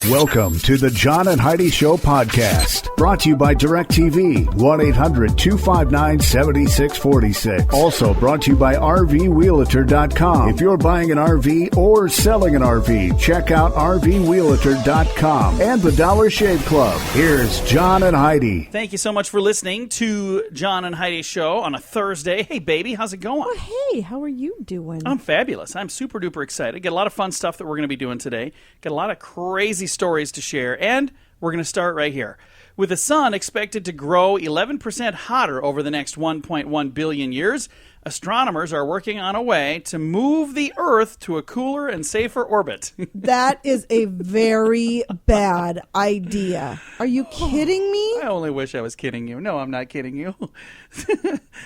Welcome to the John and Heidi Show podcast, brought to you by DirecTV, 1-800-259-7646. Also brought to you by RVWheelator.com. If you're buying an RV or selling an RV, check out RVWheelator.com and the Dollar Shave Club. Here's John and Heidi. Thank you so much for listening to John and Heidi Show on a Thursday. Hey, baby, how's it going? Oh, hey, how are you doing? I'm fabulous. I'm super duper excited. Got a lot of fun stuff that we're going to be doing today. Got a lot of crazy stories to share, and we're going to start right here. With the sun expected to grow 11% hotter over the next 1.1 billion years, astronomers are working on a way to move the Earth to a cooler and safer orbit. That is a very bad idea. Are you kidding me? I only wish I was kidding you. No, I'm not kidding you.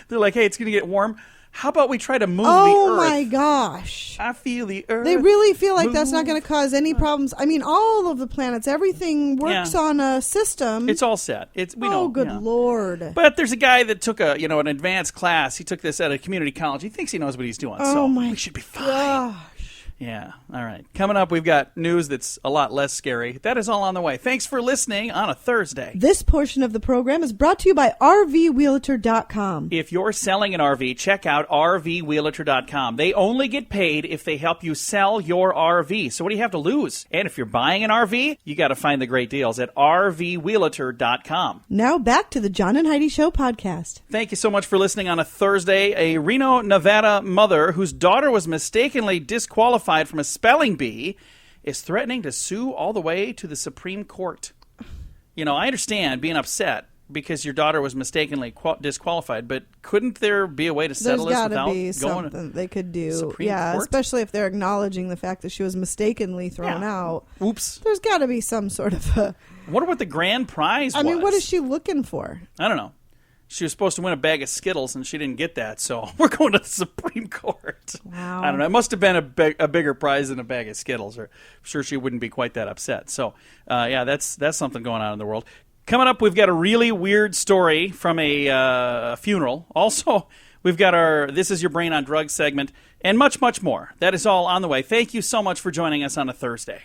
They're like, hey, it's going to get warm. How about we try to move the Earth? Oh, my gosh. I feel the Earth. They really feel like that's not going to cause any problems. I mean, all of the planets, everything works on a system. It's all set. We know. Oh, good Lord. But there's a guy that took an advanced class. He took this at a community college. He thinks he knows what he's doing. So we should be fine. Gosh. Yeah. All right. Coming up, we've got news that's a lot less scary. That is all on the way. Thanks for listening on a Thursday. This portion of the program is brought to you by RVWheelator.com. If you're selling an RV, check out RVWheelator.com. They only get paid if they help you sell your RV. So what do you have to lose? And if you're buying an RV, you got to find the great deals at RVWheelator.com. Now back to the John and Heidi Show podcast. Thank you so much for listening on a Thursday. A Reno, Nevada mother whose daughter was mistakenly disqualified from a spelling bee is threatening to sue all the way to the Supreme Court. You know, I understand being upset because your daughter was mistakenly disqualified, but couldn't there be a way to settle this without going to something they could do? Supreme Court? Especially if they're acknowledging the fact that she was mistakenly thrown out. Oops. There's got to be some sort of a... I wonder what the grand prize was. I mean, what is she looking for? I don't know. She was supposed to win a bag of Skittles, and she didn't get that, so we're going to the Supreme Court. Wow. I don't know. It must have been a bigger prize than a bag of Skittles, or I'm sure she wouldn't be quite that upset. So, that's something going on in the world. Coming up, we've got a really weird story from a funeral. Also, we've got our This Is Your Brain on Drugs segment, and much, much more. That is all on the way. Thank you so much for joining us on a Thursday.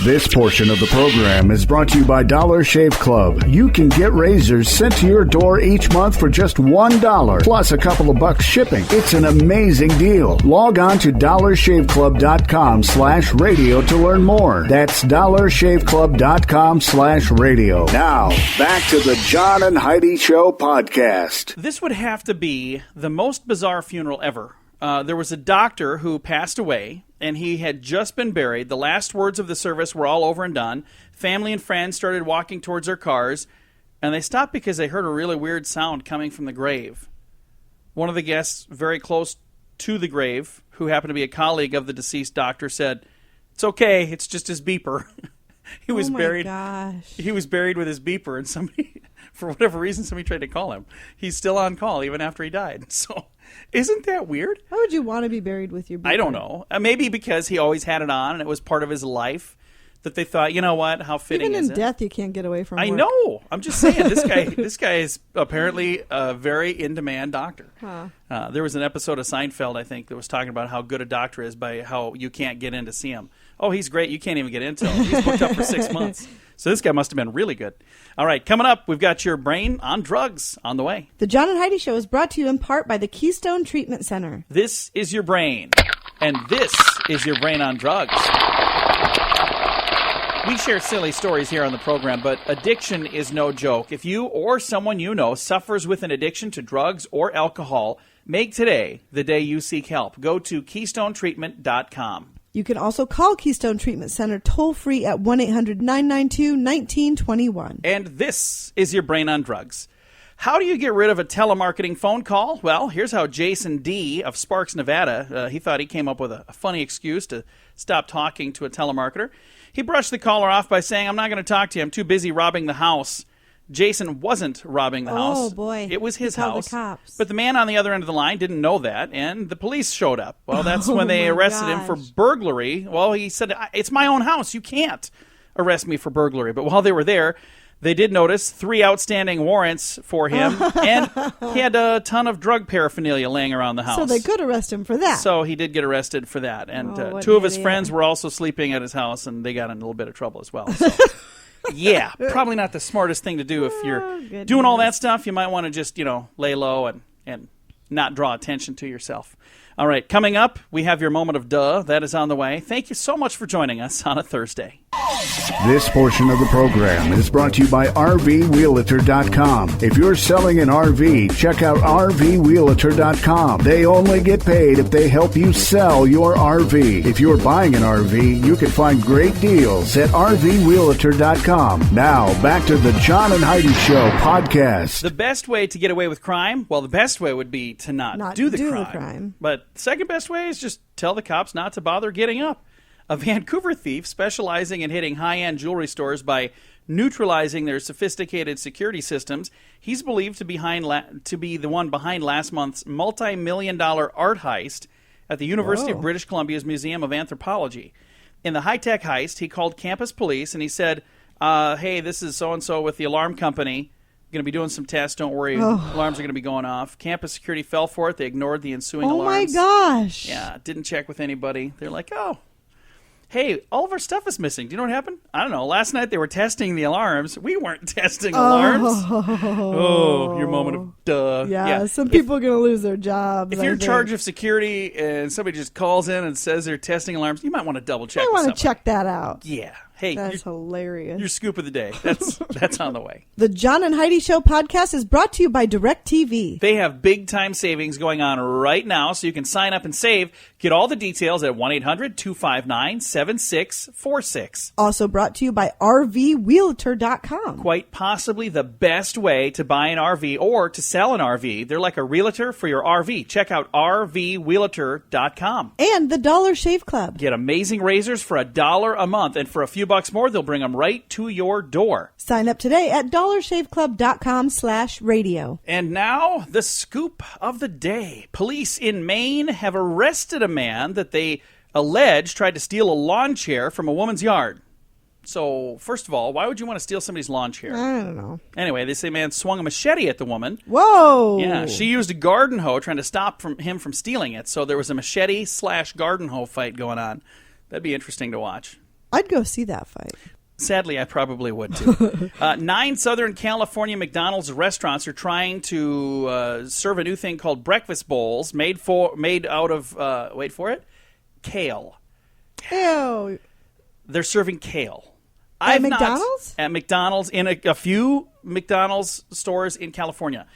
This portion of the program is brought to you by Dollar Shave Club. You can get razors sent to your door each month for just $1, plus a couple of bucks shipping. It's an amazing deal. Log on to dollarshaveclub.com/radio to learn more. That's dollarshaveclub.com/radio. Now, back to the John and Heidi Show podcast. This would have to be the most bizarre funeral ever. There was a doctor who passed away, and he had just been buried. The last words of the service were all over and done. Family and friends started walking towards their cars, and they stopped because they heard a really weird sound coming from the grave. One of the guests very close to the grave, who happened to be a colleague of the deceased doctor, said, "It's okay, it's just his beeper." He was buried. Gosh. He was buried with his beeper, and somebody, for whatever reason, somebody tried to call him. He's still on call even after he died. So, isn't that weird? Why would you want to be buried with your beeper? I don't know. Maybe because he always had it on and it was part of his life, that they thought, you know what, how fitting Even is in it? death, you can't get away from I work. know. I'm just saying, this guy is apparently a very in-demand doctor. Huh. There was an episode of Seinfeld, I think, that was talking about how good a doctor is by how you can't get in to see him. Oh, he's great. You can't even get into him. He's booked up for 6 months. So this guy must have been really good. All right, coming up, we've got your brain on drugs on the way. The John and Heidi Show is brought to you in part by the Keystone Treatment Center. This is your brain, and this is your brain on drugs. We share silly stories here on the program, but addiction is no joke. If you or someone you know suffers with an addiction to drugs or alcohol, make today the day you seek help. Go to KeystoneTreatment.com. You can also call Keystone Treatment Center toll-free at 1-800-992-1921. And this is your brain on drugs. How do you get rid of a telemarketing phone call? Well, here's how Jason D. of Sparks, Nevada, he thought he came up with a funny excuse to stop talking to a telemarketer. He brushed the caller off by saying, "I'm not going to talk to you. I'm too busy robbing the house." Jason wasn't robbing the house. Oh, boy. It was his He called house. the cops. But the man on the other end of the line didn't know that, and the police showed up. Well, that's when they my arrested him for gosh. burglary. Well, he said, "It's my own house. You can't arrest me for burglary." But while they were there, They did notice 3 outstanding warrants for him, and he had a ton of drug paraphernalia laying around the house. So they could arrest him for that. So he did get arrested for that. And 2 of his friends were also sleeping at his house, and they got in a little bit of trouble as well. So, yeah, probably not the smartest thing to do if you're doing all that stuff. You might want to just, lay low and not draw attention to yourself. All right, coming up, we have your moment of duh. That is on the way. Thank you so much for joining us on a Thursday. This portion of the program is brought to you by RVWheelator.com. If you're selling an RV, check out RVWheelator.com. They only get paid if they help you sell your RV. If you're buying an RV, you can find great deals at RVWheelator.com. Now, back to the John and Heidi Show podcast. The best way to get away with crime? Well, the best way would be to not do the crime. But the second best way is just tell the cops not to bother getting up. A Vancouver thief specializing in hitting high-end jewelry stores by neutralizing their sophisticated security systems. He's believed to be the one behind last month's multi-million-dollar art heist at the University of British Columbia's Museum of Anthropology. In the high-tech heist, he called campus police and he said, hey, this is so-and-so with the alarm company. Going to be doing some tests. Don't worry. Alarms are going to be going off. Campus security fell for it. They ignored the ensuing alarms. Oh, my gosh. Yeah, didn't check with anybody. They're like, hey, all of our stuff is missing. Do you know what happened? I don't know. Last night they were testing the alarms. We weren't testing alarms. Your moment of duh. Yeah, some people are going to lose their jobs. If you're in charge of security and somebody just calls in and says they're testing alarms, you might want to double check. I want to check that out. Yeah. Hey, that's hilarious. Your scoop of the day. That's on the way. The John and Heidi Show podcast is brought to you by DirecTV. They have big-time savings going on right now, so you can sign up and save. Get all the details at 1-800-259-7646. Also brought to you by RVWheelator.com. Quite possibly the best way to buy an RV or to sell an RV. They're like a realtor for your RV. Check out RVWheelator.com. And the Dollar Shave Club. Get amazing razors for $1 a month, and for a few bucks more, they'll bring them right to your door. Sign up today at dollarshaveclub.com/radio. And now, the scoop of the day. Police in Maine have arrested a man that they allege tried to steal a lawn chair from a woman's yard. So, first of all, why would you want to steal somebody's lawn chair? I don't know. Anyway, they say man swung a machete at the woman. Whoa! Yeah, she used a garden hoe trying to stop him from stealing it. So there was a machete/garden hoe fight going on. That'd be interesting to watch. I'd go see that fight. Sadly, I probably would, too. 9 Southern California McDonald's restaurants are trying to serve a new thing called breakfast bowls made out of, wait for it, kale. Ew. They're serving kale. At McDonald's? At McDonald's, in a few McDonald's stores in California.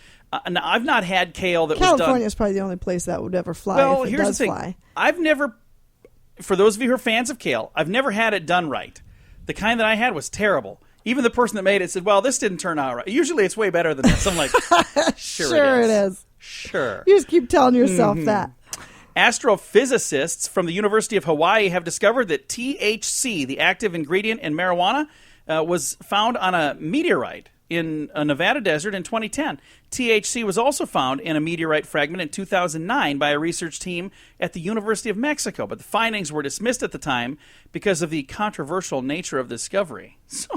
Now, I've not had kale that was done. California is probably the only place that would ever fly if it here's does the thing. fly. I've never, for those of you who are fans of kale, I've never had it done right. The kind that I had was terrible. Even the person that made it said, well, this didn't turn out right. Usually it's way better than this. I'm like, sure it is. Sure. You just keep telling yourself that. Astrophysicists from the University of Hawaii have discovered that THC, the active ingredient in marijuana, was found on a meteorite in a Nevada desert in 2010. THC was also found in a meteorite fragment in 2009 by a research team at the University of Mexico, but the findings were dismissed at the time because of the controversial nature of the discovery. So,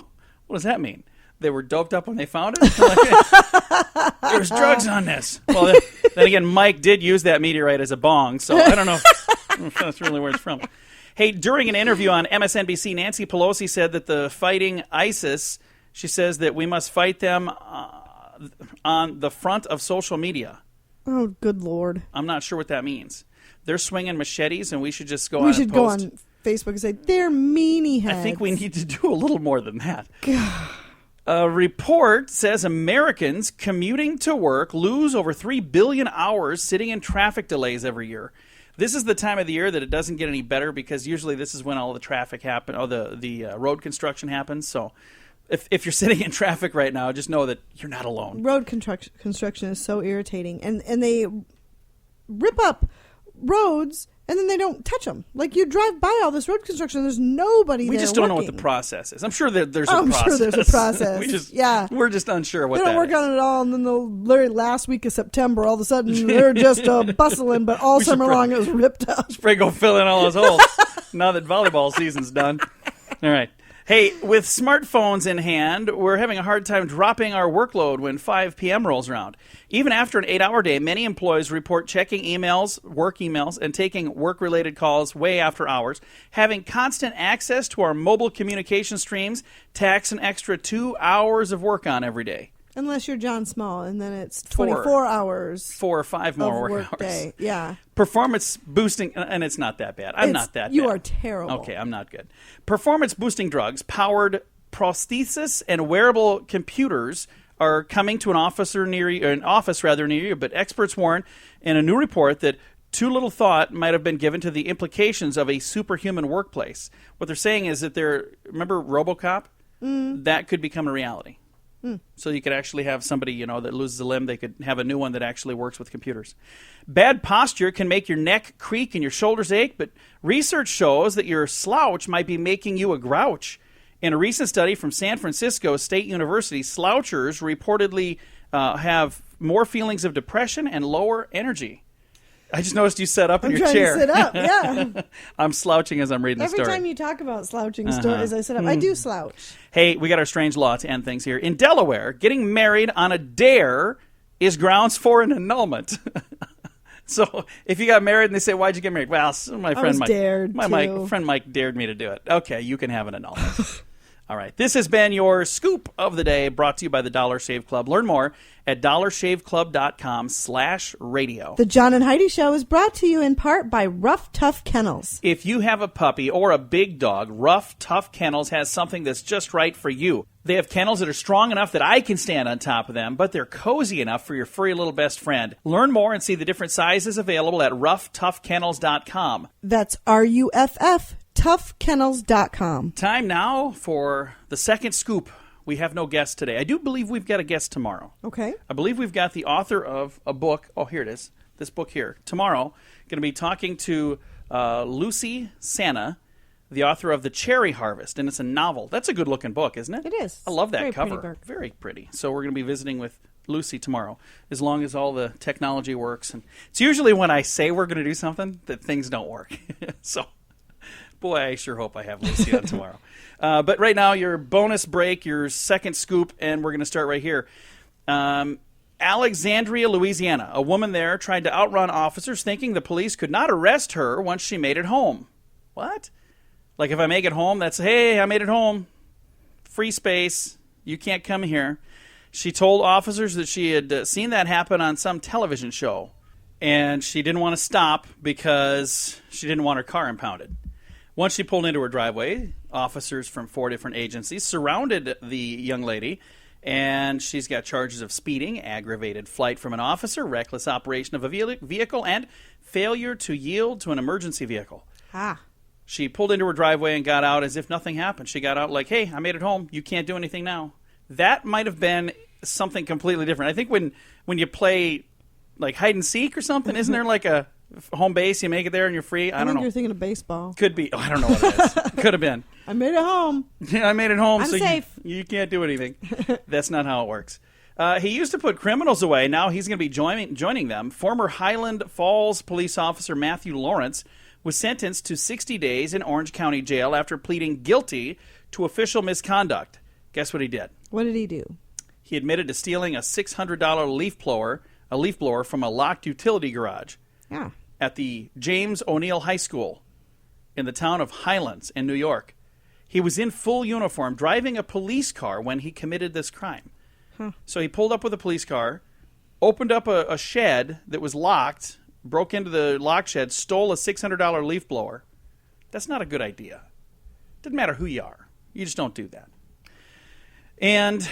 what does that mean? They were doped up when they found it? Like, there's drugs on this. Well, then again, Mike did use that meteorite as a bong, so I don't know if that's really where it's from. Hey, during an interview on MSNBC, Nancy Pelosi said that the fighting ISIS, she says that we must fight them on the front of social media. Oh, good Lord. I'm not sure what that means. They're swinging machetes, and we should just go We on should and go post. on Facebook and say, they're meanie heads. I think we need to do a little more than that. A report says Americans commuting to work lose over 3 billion hours sitting in traffic delays every year. This is the time of the year that it doesn't get any better because usually this is when all the traffic happens, or the road construction happens. So if you're sitting in traffic right now, just know that you're not alone. Road construction is so irritating. And they rip up roads and then they don't touch them. Like, you drive by all this road construction, there's nobody there. We just don't know what the process is. I'm sure that there's a process. I'm sure there's a process. We're just unsure what that is. They don't work on it all, and then the very last week of September, all of a sudden, they're just bustling, but all summer long it was ripped up. Spray go fill in all those holes now that volleyball season's done. All right. Hey, with smartphones in hand, we're having a hard time dropping our workload when 5 p.m. rolls around. Even after an 8-hour day, many employees report checking emails, work emails, and taking work-related calls way after hours. Having constant access to our mobile communication streams tax an extra 2 hours of work on every day. Unless you're John Small, and then it's 24 hours. 4 or 5 more work hours. Day. Yeah. Performance boosting, and it's not that bad. I'm not that bad. You are terrible. Okay, I'm not good. Performance boosting drugs, powered prosthesis, and wearable computers are coming to an office near you. But experts warn in a new report that too little thought might have been given to the implications of a superhuman workplace. What they're saying is that remember RoboCop? That could become a reality. So you could actually have somebody, that loses a limb. They could have a new one that actually works with computers. Bad posture can make your neck creak and your shoulders ache, but research shows that your slouch might be making you a grouch. In a recent study from San Francisco State University, slouchers reportedly have more feelings of depression and lower energy. I just noticed you sat up in your chair. I'm trying to sit up, yeah. I'm slouching as I'm reading the story. Every time you talk about slouching stories, I sit up. I do slouch. Hey, we got our strange law to end things here. In Delaware, getting married on a dare is grounds for an annulment. So if you got married and they say, why'd you get married? Well, my friend Mike dared me to do it. Okay, you can have an annulment. All right. This has been your Scoop of the Day, brought to you by the Dollar Shave Club. Learn more at dollarshaveclub.com/radio. The John and Heidi Show is brought to you in part by Rough Tough Kennels. If you have a puppy or a big dog, Rough Tough Kennels has something that's just right for you. They have kennels that are strong enough that I can stand on top of them, but they're cozy enough for your furry little best friend. Learn more and see the different sizes available at roughtoughkennels.com. That's RUFF. toughkennels.com. Time now for the second scoop. We have no guest today. I do believe we've got a guest tomorrow. Okay. I believe we've got the author of a book. Oh, here it is. This book here. Tomorrow, going to be talking to Lucy Sana, the author of The Cherry Harvest, and it's a novel. That's a good-looking book, isn't it? It is. I love that Very cover. pretty book. Very pretty. So we're going to be visiting with Lucy tomorrow, as long as all the technology works. And it's usually when I say we're going to do something that things don't work. So... boy, I sure hope I have Lucy on tomorrow. But right now, your bonus break, your second scoop, and we're going to start right here. Alexandria, Louisiana. A woman there tried to outrun officers thinking the police could not arrest her once she made it home. What? Like if I make it home, that's, hey, I made it home. Free space. You can't come here. She told officers that she had seen that happen on some television show. And she didn't want to stop because she didn't want her car impounded. Once she pulled into her driveway, officers from 4 different agencies surrounded the young lady, and she's got charges of speeding, aggravated flight from an officer, reckless operation of a vehicle, and failure to yield to an emergency vehicle. She pulled into her driveway and got out as if nothing happened. She got out like, hey, I made it home. You can't do anything now. That might have been something completely different. I think when you play like hide and seek or something, isn't there like a home base, you make it there and you're free? I don't know. You're thinking of baseball. Could be. Oh, I don't know what it is. Could have been. I made it home. Yeah, I made it home. I'm so safe. You can't do anything. That's not how it works. He used to put criminals away. Now he's going to be joining them. Former Highland Falls police officer Matthew Lawrence was sentenced to 60 days in Orange County Jail after pleading guilty to official misconduct. Guess what he did? What did he do? He admitted to stealing a $600 leaf blower from a locked utility garage. Yeah. At the James O'Neill High School in the town of Highlands in New York. He was in full uniform driving a police car when he committed this crime. So he pulled up with a police car, opened up a shed that was locked, broke into the lock shed, stole a $600 leaf blower. That's not a good idea. Doesn't matter who you are. You just don't do that. And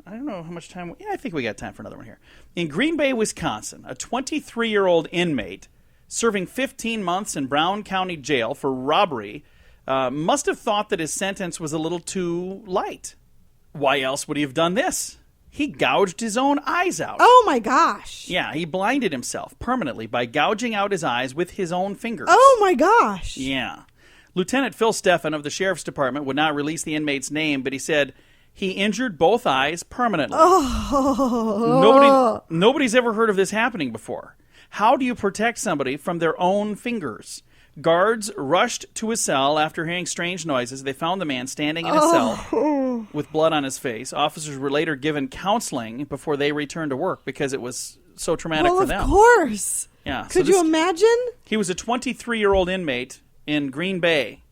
I don't know how much time. I think we got time for another one here. In Green Bay, Wisconsin, a 23-year-old inmate serving 15 months in Brown County Jail for robbery must have thought that his sentence was a little too light. Why else would he have done this? He gouged his own eyes out. Oh, my gosh. Yeah, he blinded himself permanently by gouging out his eyes with his own fingers. Oh, my gosh. Yeah. Lieutenant Phil Steffen of the Sheriff's Department would not release the inmate's name, but he said he injured both eyes permanently. Nobody's ever heard of this happening before. How do you protect somebody from their own fingers? Guards rushed to his cell after hearing strange noises. They found the man standing in his cell with blood on his face. Officers were later given counseling before they returned to work because it was so traumatic for them. Of course. Yeah. Could you imagine? He was a 23-year-old inmate in Green Bay.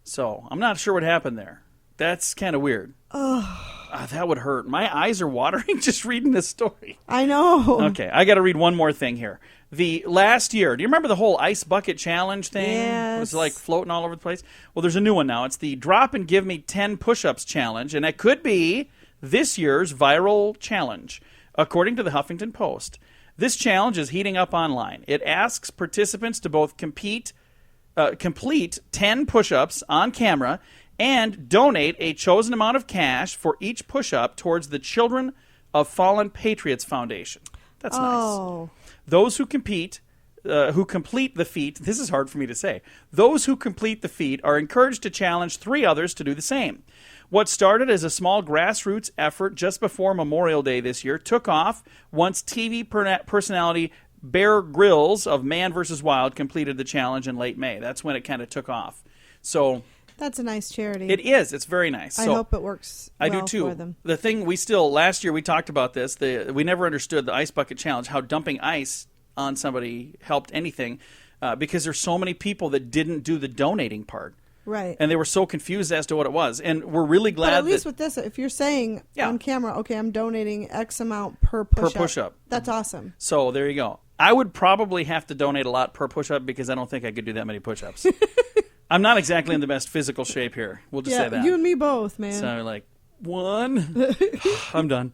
So I'm not sure what happened there. That's kind of weird. That would hurt. My eyes are watering just reading this story. I know. Okay, I got to read one more thing here. The last year, do you remember the whole ice bucket challenge thing? Yes. It was like floating all over the place. Well, there's a new one now. It's the Drop and Give Me 10 Push-Ups challenge, and it could be this year's viral challenge, according to the Huffington Post. This challenge is heating up online. It asks participants to both complete 10 push-ups on camera and donate a chosen amount of cash for each push-up towards the Children of Fallen Patriots Foundation. That's nice. Those who complete the feat, this is hard for me to say, those who complete the feat are encouraged to challenge 3 others to do the same. What started as a small grassroots effort just before Memorial Day this year took off once TV personality Bear Grylls of Man vs. Wild completed the challenge in late May. That's when it kind of took off. So that's a nice charity. It is. It's very nice. I hope it works well I do too. for them. The thing last year we talked about this. We never understood the ice bucket challenge, how dumping ice on somebody helped anything, because there's so many people that didn't do the donating part. Right. And they were so confused as to what it was. And we're really glad but at least with this, if you're saying on camera, okay, I'm donating X amount per push-up. That's awesome. So there you go. I would probably have to donate a lot per push-up because I don't think I could do that many push-ups. I'm not exactly in the best physical shape here. We'll just say that. You and me both, man. So like, 1. I'm done.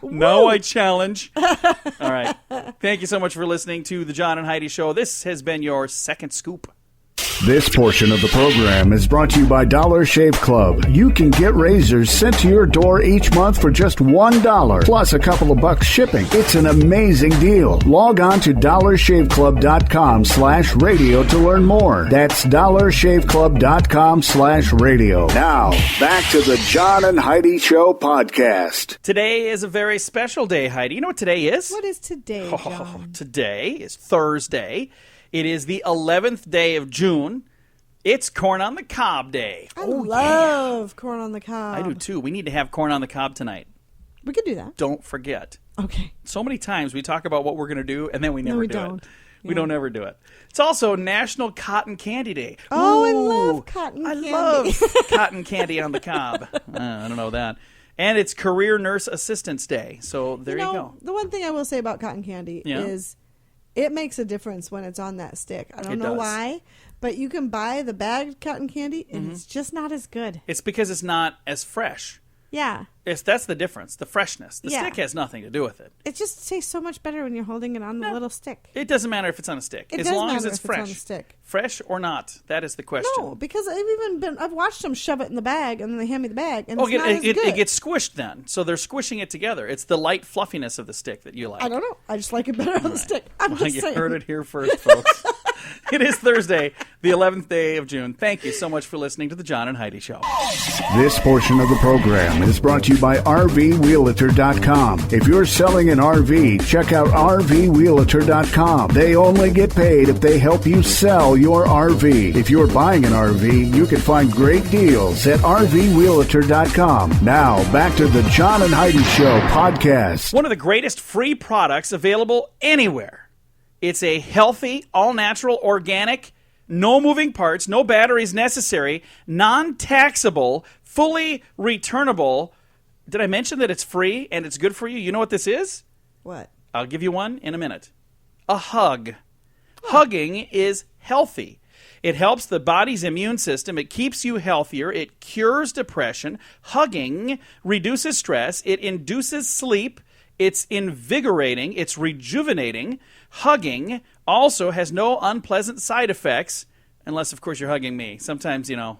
Now I challenge. All right. Thank you so much for listening to the John and Heidi Show. This has been your second scoop. This portion of the program is brought to you by Dollar Shave Club. You can get razors sent to your door each month for just $1, plus a couple of bucks shipping. It's an amazing deal. Log on to dollarshaveclub.com/radio to learn more. That's dollarshaveclub.com/radio. Now, back to the John and Heidi Show podcast. Today is a very special day, Heidi. You know what today is? What is today, John? Today is Thursday. It is the 11th day of June. It's Corn on the Cob Day. I love corn on the cob. I do too. We need to have corn on the cob tonight. We could do that. Don't forget. Okay. So many times we talk about what we're going to do, and then we never do don't. it. We don't ever do it. It's also National Cotton Candy Day. Oh, I love cotton candy. I love cotton candy on the cob. I don't know that. And it's Career Nurse Assistance Day. So there you go. The one thing I will say about cotton candy is it makes a difference when it's on that stick. I don't know why, but you can buy the bagged cotton candy, and it's just not as good. It's because it's not as fresh. Yeah. That's the difference, the freshness. The stick has nothing to do with it. It just tastes so much better when you're holding it on the little stick. It doesn't matter if it's on a stick. It as does long matter as it's if fresh. It's on the stick. Fresh or not, that is the question. No, because I've watched them shove it in the bag, and then they hand me the bag, and it's not as good. It gets squished then, so they're squishing it together. It's the light fluffiness of the stick that you like. I don't know. I just like it better on the stick. I'm just saying. You heard it here first, folks. It is Thursday, the 11th day of June. Thank you so much for listening to the John and Heidi Show. This portion of the program is brought to you by RVWheelator.com. If you're selling an RV, check out RVWheelator.com. They only get paid if they help you sell your RV. If you're buying an RV, you can find great deals at RVWheelator.com. Now, back to the John and Heidi Show podcast. One of the greatest free products available anywhere. It's a healthy, all-natural, organic, no moving parts, no batteries necessary, non-taxable, fully returnable. Did I mention that it's free and it's good for you? You know what this is? What? I'll give you one in a minute. A hug. Hugging is healthy. It helps the body's immune system. It keeps you healthier. It cures depression. Hugging reduces stress. It induces sleep. It's invigorating. It's rejuvenating. Hugging also has no unpleasant side effects, unless, of course, you're hugging me. Sometimes, I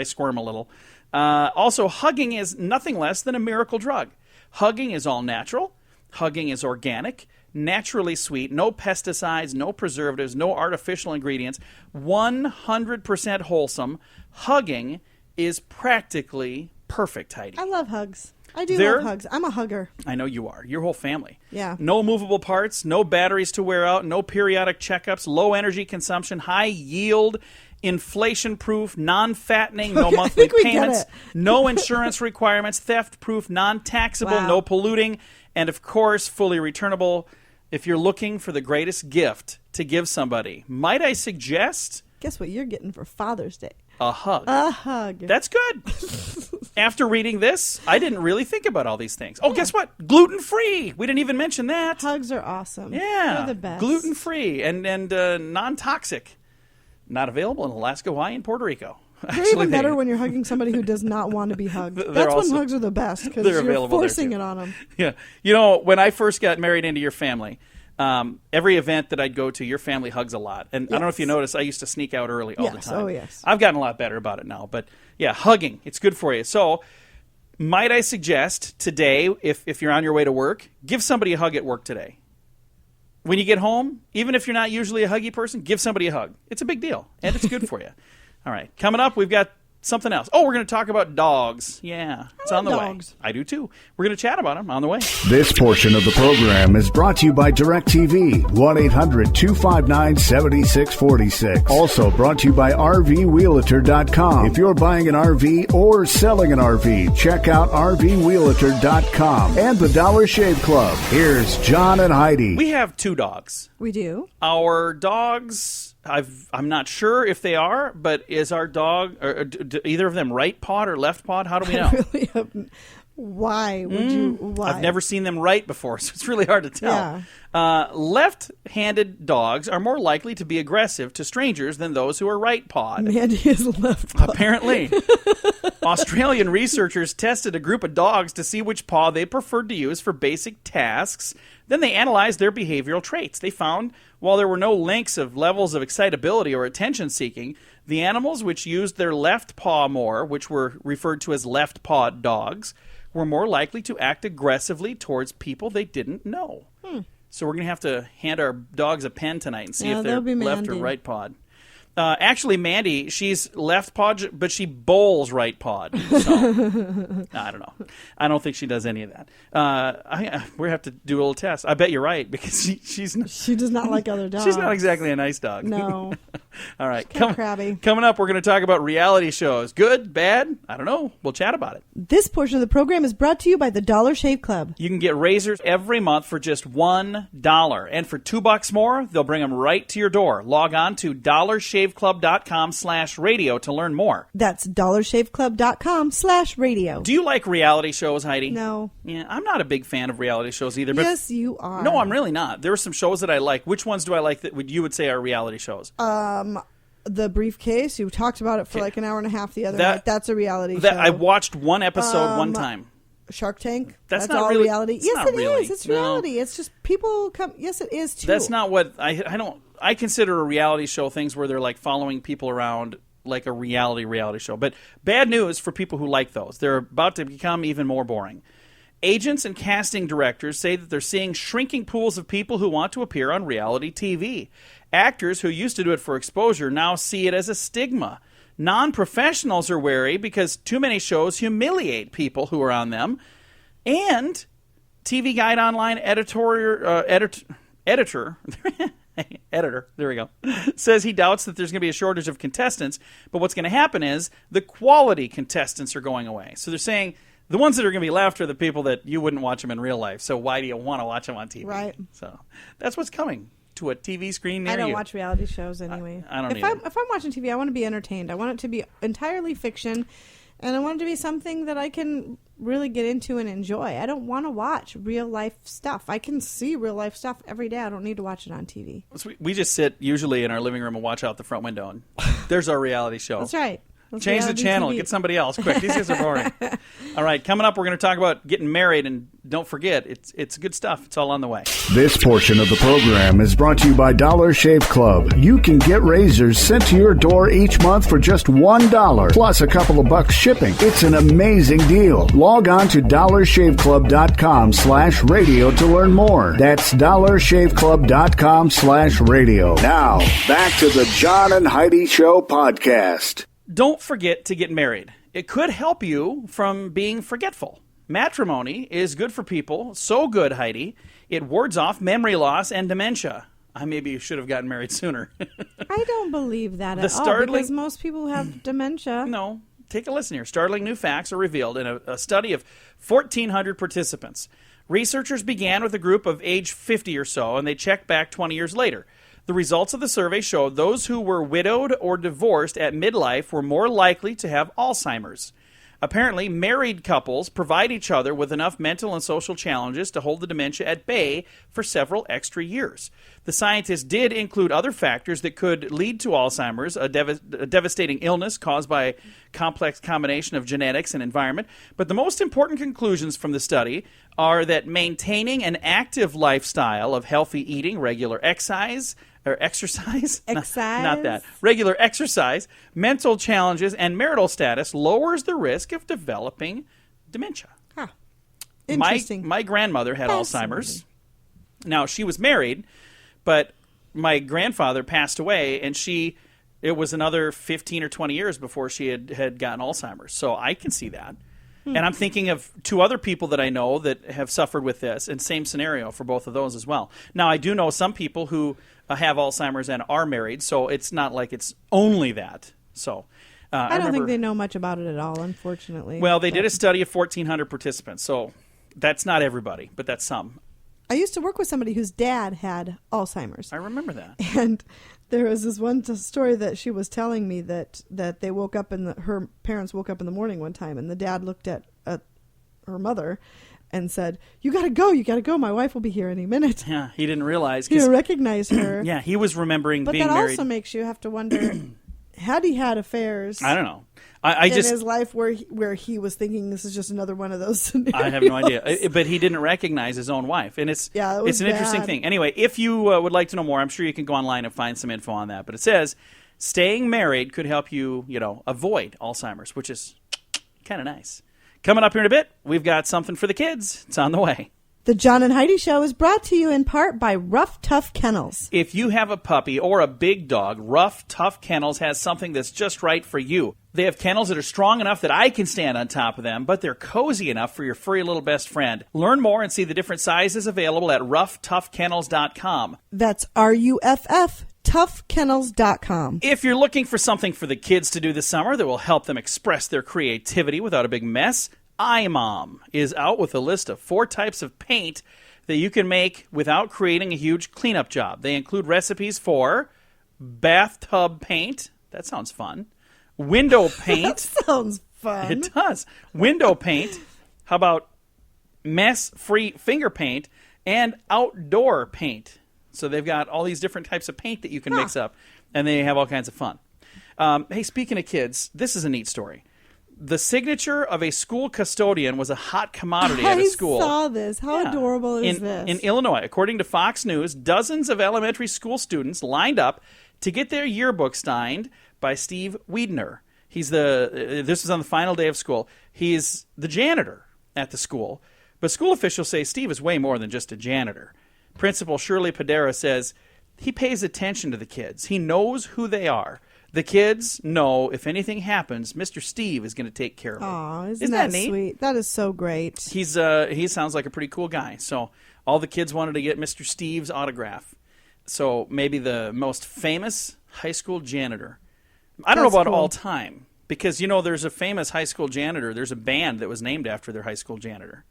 squirm a little. Also, hugging is nothing less than a miracle drug. Hugging is all natural. Hugging is organic, naturally sweet, no pesticides, no preservatives, no artificial ingredients, 100% wholesome. Hugging is practically perfect, Heidi. I love hugs. I do love hugs. I'm a hugger. I know you are. Your whole family. Yeah. No movable parts, no batteries to wear out, no periodic checkups, low energy consumption, high yield, inflation-proof, non-fattening, no monthly payments, no insurance requirements, theft-proof, non-taxable, no polluting, and of course, fully returnable. If you're looking for the greatest gift to give somebody, might I suggest... Guess what you're getting for Father's Day? A hug. A hug. That's good. After reading this, I didn't really think about all these things. Oh, guess what? Gluten-free. We didn't even mention that. Hugs are awesome. Yeah. They're the best. Gluten-free and non-toxic. Not available in Alaska, Hawaii, and Puerto Rico. They're even better when you're hugging somebody who does not want to be hugged. That's when hugs are the best because you're forcing it on them. Yeah. You know, when I first got married into your family, every event that I'd go to, your family hugs a lot. And I don't know if you noticed, I used to sneak out early all the time. Oh, yes. I've gotten a lot better about it now. But, yeah, hugging, it's good for you. So, might I suggest today, if you're on your way to work, give somebody a hug at work today. When you get home, even if you're not usually a huggy person, give somebody a hug. It's a big deal, and it's good for you. All right, coming up, we've got something else. Oh, we're going to talk about dogs. Yeah, it's on the way. I do too. We're going to chat about them on the way. This portion of the program is brought to you by DirecTV, 1-800-259-7646. Also brought to you by RVWheelator.com. If you're buying an RV or selling an RV, check out RVWheelator.com and the Dollar Shave Club. Here's John and Heidi. We have 2 dogs. We do. Our dogs... I'm not sure if they are, but is our dog, or do either of them right pawed or left pawed? How do we know? Why would you? Why? I've never seen them right before, so it's really hard to tell. Yeah. Left-handed dogs are more likely to be aggressive to strangers than those who are right pawed. Mandy is left pawed. Apparently. Australian researchers tested a group of dogs to see which paw they preferred to use for basic tasks. Then they analyzed their behavioral traits. They found, while there were no links of levels of excitability or attention-seeking, the animals which used their left paw more, which were referred to as left-pawed dogs, were more likely to act aggressively towards people they didn't know. So we're going to have to hand our dogs a pen tonight and see if they're left or right-pawed. Actually, Mandy, she's left-pawed, but she bowls right-pawed. So, I don't know. I don't think she does any of that. We have to do a little test. I bet you're right, because she does not like other dogs. She's not exactly a nice dog. No. All right. She's kind of crabby. Coming up, we're going to talk about reality shows. Good? Bad? I don't know. We'll chat about it. This portion of the program is brought to you by the Dollar Shave Club. You can get razors every month for just $1. And for $2 more, they'll bring them right to your door. Log on to dollarshaveclub.com/radio to learn more. That's dollarshaveclub.com/radio. Do you like reality shows, Heidi? No. Yeah, I'm not a big fan of reality shows either. But yes, you are. No, I'm really not. There are some shows that I like. Which ones do I like that you would say are reality shows? The Briefcase. You talked about it for like an hour and a half the other night. That's a reality show. I watched one episode one time. Shark Tank. That's not all really reality. Yes, it really. is. It's reality. No. It's just people come. Yes, it is too. That's not what I don't. I consider a reality show things where they're like following people around like a reality show. But bad news for people who like those. They're about to become even more boring. Agents and casting directors say that they're seeing shrinking pools of people who want to appear on reality TV. Actors who used to do it for exposure now see it as a stigma. Non-professionals are wary because too many shows humiliate people who are on them. And TV Guide Online editor, there we go, says he doubts that there's going to be a shortage of contestants, but what's going to happen is the quality contestants are going away. So they're saying the ones that are going to be left are the people that you wouldn't watch them in real life, so why do you want to watch them on TV? Right. So that's what's coming to a TV screen near you. I don't watch reality shows anyway. I don't if I'm watching TV, I want to be entertained. I want it to be entirely fiction, and I want it to be something that I can really get into and enjoy. I don't want to watch real life stuff. I can see real life stuff every day. I don't need to watch it on TV. So we just sit usually in our living room and watch out the front window, and there's our reality show. That's right. Change the channel. TV. Get somebody else quick. These guys are boring. All right, coming up, we're going to talk about getting married, and don't forget, it's good stuff. It's all on the way. This portion of the program is brought to you by Dollar Shave Club. You can get razors sent to your door each month for just $1, plus a couple of bucks shipping. It's an amazing deal. Log on to dollarshaveclub.com/radio to learn more. That's dollarshaveclub.com/radio. Now, back to the John and Heidi Show podcast. Don't forget to get married. It could help you from being forgetful. Matrimony is good for people. So good, Heidi. It wards off memory loss and dementia. Maybe you should have gotten married sooner. I don't believe that at all, because most people have dementia. No. Take a listen here. Startling new facts are revealed in a study of 1,400 participants. Researchers began with a group of age 50 or so, and they checked back 20 years later. The results of the survey showed those who were widowed or divorced at midlife were more likely to have Alzheimer's. Apparently, married couples provide each other with enough mental and social challenges to hold the dementia at bay for several extra years. The scientists did include other factors that could lead to Alzheimer's, a devastating illness caused by a complex combination of genetics and environment. But the most important conclusions from the study are that maintaining an active lifestyle of healthy eating, regular exercise, not that. Regular exercise, mental challenges, and marital status lowers the risk of developing dementia. Huh. Interesting. My grandmother had Alzheimer's. Now, she was married, but my grandfather passed away, and it was another 15 or 20 years before she had gotten Alzheimer's. So I can see that. And I'm thinking of two other people that I know that have suffered with this, and same scenario for both of those as well. Now, I do know some people who have Alzheimer's and are married, so it's not like it's only that. So I don't think they know much about it at all, unfortunately. Well, they did a study of 1,400 participants, so that's not everybody, but that's some. I used to work with somebody whose dad had Alzheimer's. I remember that. And there was this one story that she was telling me that they woke up her parents woke up in the morning one time, and the dad looked at her mother and said, you gotta go, my wife will be here any minute. Yeah, he didn't realize. He didn't recognize her. Yeah, he was remembering being married. But that also makes you have to wonder, had he had affairs? I don't know. In his life where he was thinking this is just another one of those scenarios. I have no idea. But he didn't recognize his own wife. And it's an interesting thing. Anyway, if you would like to know more, I'm sure you can go online and find some info on that. But it says staying married could help you, avoid Alzheimer's, which is kind of nice. Coming up here in a bit, we've got something for the kids. It's on the way. The John and Heidi Show is brought to you in part by Rough Tough Kennels. If you have a puppy or a big dog, Rough Tough Kennels has something that's just right for you. They have kennels that are strong enough that I can stand on top of them, but they're cozy enough for your furry little best friend. Learn more and see the different sizes available at roughtoughkennels.com. That's RUFF, toughkennels.com. If you're looking for something for the kids to do this summer that will help them express their creativity without a big mess, iMom is out with a list of 4 types of paint that you can make without creating a huge cleanup job. They include recipes for bathtub paint. That sounds fun. Window paint. That sounds fun. It does. Window paint. How about mess-free finger paint and outdoor paint? So they've got all these different types of paint that you can mix up, and they have all kinds of fun. Hey, speaking of kids, this is a neat story. The signature of a school custodian was a hot commodity at a school. I saw this. How adorable is this? In Illinois, according to Fox News, dozens of elementary school students lined up to get their yearbook signed by Steve Wiedner. This was on the final day of school. He's the janitor at the school, but school officials say Steve is way more than just a janitor. Principal Shirley Padera says he pays attention to the kids. He knows who they are. The kids know if anything happens, Mr. Steve is going to take care of it. Aw, isn't that neat? Sweet? That is so great. He sounds like a pretty cool guy. So all the kids wanted to get Mr. Steve's autograph. So maybe the most famous high school janitor. I don't know about all time because, there's a famous high school janitor. There's a band that was named after their high school janitor.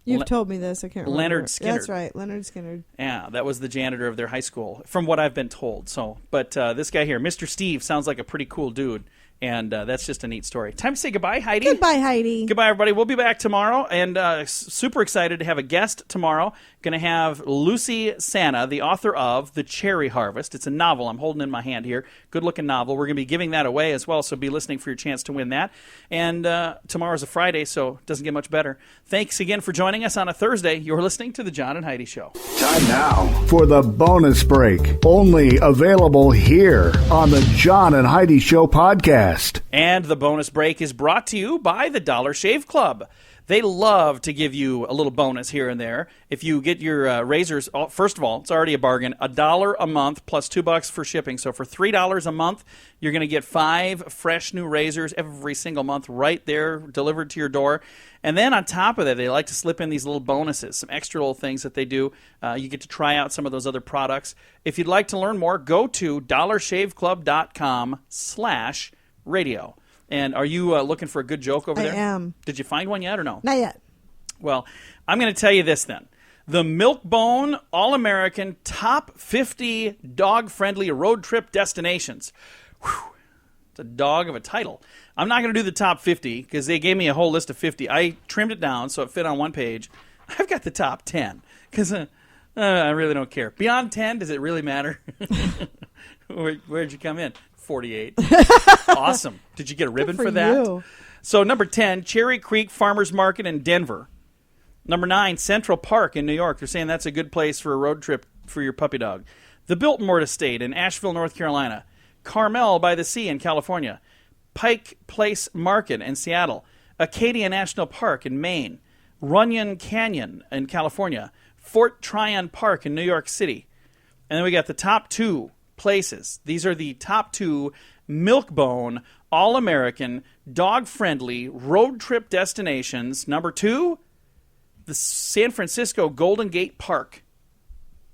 You've told me this. I can't remember. Leonard Skinner. That's right, Leonard Skinner. Yeah, that was the janitor of their high school, from what I've been told. So, but this guy here, Mr. Steve, sounds like a pretty cool dude, and that's just a neat story. Time to say goodbye, Heidi. Goodbye, Heidi. Goodbye, everybody. We'll be back tomorrow, and super excited to have a guest tomorrow. Going to have Lucy Santa, the author of The Cherry Harvest. It's a novel I'm holding in my hand here. Good-looking novel. We're going to be giving that away as well, so be listening for your chance to win that. And tomorrow's a Friday, so it doesn't get much better. Thanks again for joining us on a Thursday. You're listening to The John and Heidi Show. Time now for the bonus break. Only available here on The John and Heidi Show podcast. And the bonus break is brought to you by the Dollar Shave Club. They love to give you a little bonus here and there. If you get your razors, first of all, it's already a bargain. $1 a month plus $2 for shipping. So for $3 a month, you're going to get 5 fresh new razors every single month right there delivered to your door. And then on top of that, they like to slip in these little bonuses, some extra little things that they do. You get to try out some of those other products. If you'd like to learn more, go to dollarshaveclub.com/radio. And are you looking for a good joke over there? I am. Did you find one yet or no? Not yet. Well, I'm going to tell you this then. The Milk-Bone All-American Top 50 Dog-Friendly Road Trip Destinations. Whew. It's a dog of a title. I'm not going to do the top 50 because they gave me a whole list of 50. I trimmed it down so it fit on one page. I've got the top 10 because I really don't care. Beyond 10, does it really matter? Where'd you come in? 48. Awesome. Did you get a ribbon for that? You. So number 10, Cherry Creek Farmers Market in Denver. Number 9, Central Park in New York. They're saying that's a good place for a road trip for your puppy dog. The Biltmore Estate in Asheville, North Carolina. Carmel by the Sea in California. Pike Place Market in Seattle. Acadia National Park in Maine. Runyon Canyon in California. Fort Tryon Park in New York City. And then we got the top 2 places. These are the top 2 Milk-Bone, All-American, dog-friendly road trip destinations. Number 2, the San Francisco Golden Gate Park.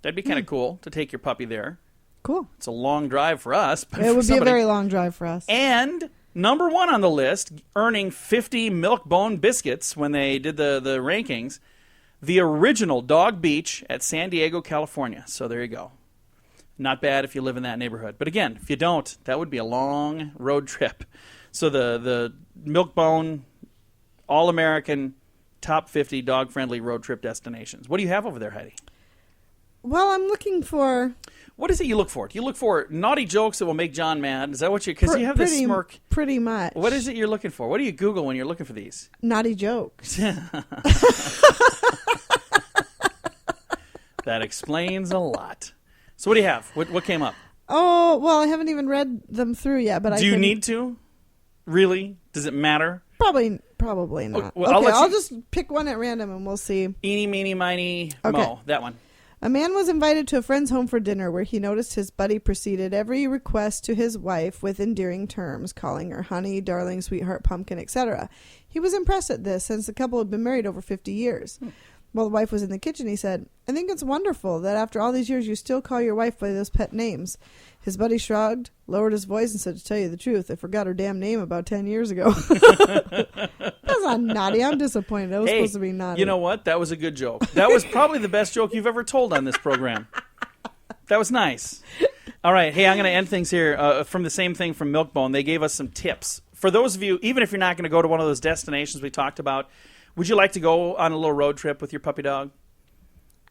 That'd be kind of cool to take your puppy there. Cool. It's a long drive for us. But it would be a very long drive for us. And number 1 on the list, earning 50 Milk-Bone biscuits when they did the rankings, the original Dog Beach at San Diego, California. So there you go. Not bad if you live in that neighborhood. But again, if you don't, that would be a long road trip. So the Milk-Bone All-American Top 50 Dog-Friendly Road Trip Destinations. What do you have over there, Heidi? Well, I'm looking for... What is it you look for? Do you look for naughty jokes that will make John mad? Is that what you... Because you have this smirk. Pretty much. What is it you're looking for? What do you Google when you're looking for these? Naughty jokes. That explains a lot. So what do you have? What came up? Oh, well, I haven't even read them through yet, but Do you need to? Really? Does it matter? Probably not. Well, I'll just pick one at random and we'll see. Eeny, meeny, miny, Okay. mo. That one. A man was invited to a friend's home for dinner where he noticed his buddy proceeded every request to his wife with endearing terms, calling her honey, darling, sweetheart, pumpkin, etc. He was impressed at this since the couple had been married over 50 years. While the wife was in the kitchen, he said, I think it's wonderful that after all these years you still call your wife by those pet names. His buddy shrugged, lowered his voice, and said, to tell you the truth, I forgot her damn name about 10 years ago. That's not naughty. I'm disappointed. That was supposed to be naughty. You know what? That was a good joke. That was probably the best joke you've ever told on this program. That was nice. All right. Hey, I'm going to end things here from the same thing from Milk-Bone. They gave us some tips. For those of you, even if you're not going to go to one of those destinations we talked about, would you like to go on a little road trip with your puppy dog?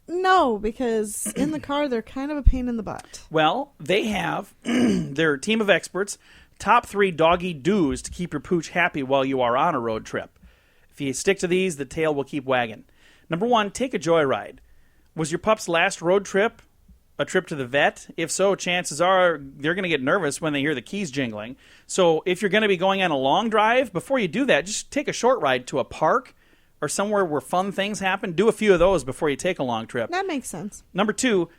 No, because in the car, they're kind of a pain in the butt. Well, they have their team of experts, top 3 doggy do's to keep your pooch happy while you are on a road trip. If you stick to these, the tail will keep wagging. Number 1, take a joyride. Was your pup's last road trip a trip to the vet? If so, chances are they're going to get nervous when they hear the keys jingling. So if you're going to be going on a long drive, before you do that, just take a short ride to a park or somewhere where fun things happen. Do a few of those before you take a long trip. That makes sense. Number 2,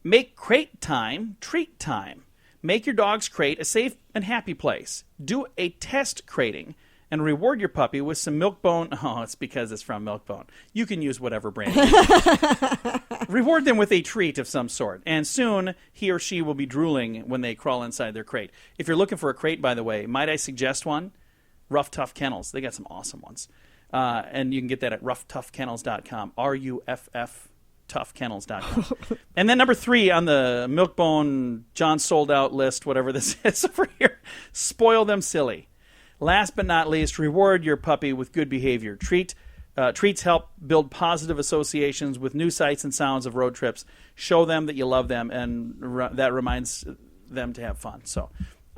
make crate time treat time. Make your dog's crate a safe and happy place. Do a test crating and reward your puppy with some Milk-Bone. Oh, it's because it's from Milk-Bone. You can use whatever brand. Reward them with a treat of some sort, and soon he or she will be drooling when they crawl inside their crate. If you're looking for a crate, by the way, might I suggest one? Rough Tough Kennels. They got some awesome ones. And you can get that at roughtoughkennels.com. RUFF toughkennels.com. And then number 3 on the Milk-Bone John sold out list, whatever this is over here, spoil them silly. Last but not least, reward your puppy with good behavior. Treats help build positive associations with new sights and sounds of road trips. Show them that you love them, and that reminds them to have fun. So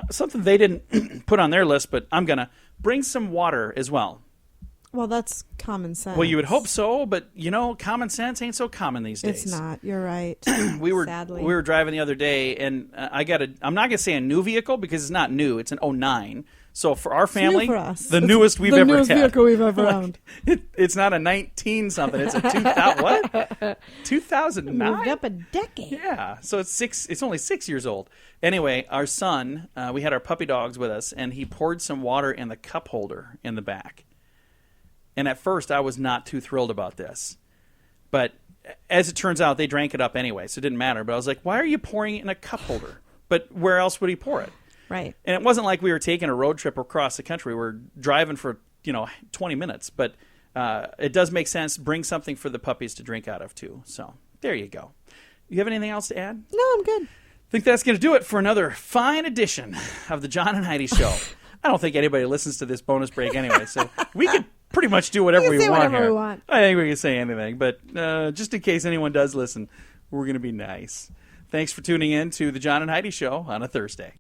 something they didn't put on their list, but I'm going to bring some water as well. Well, that's common sense. Well, you would hope so, but, you know, common sense ain't so common these days. It's not. You're right. Sadly. We were driving the other day, and I'm not going to say a new vehicle because it's not new. It's an 09. So for our family, for us. the newest we've ever had. The newest vehicle we've ever owned. It's not a 19 something. It's a 2000 what? 2009. Moved up a decade. Yeah. So it's only 6 years old. Anyway, our son, we had our puppy dogs with us, and he poured some water in the cup holder in the back. And at first, I was not too thrilled about this, but as it turns out, they drank it up anyway, so it didn't matter. But I was like, "Why are you pouring it in a cup holder?" But where else would he pour it? Right. And it wasn't like we were taking a road trip across the country. We were driving for 20 minutes. But it does make sense. Bring something for the puppies to drink out of too. So there you go. You have anything else to add? No, I'm good. I think that's going to do it for another fine edition of the John and Heidi Show. I don't think anybody listens to this bonus break anyway, so we can pretty much do whatever we want here. We want. I think we can say anything, but just in case anyone does listen, we're going to be nice. Thanks for tuning in to the John and Heidi Show on a Thursday.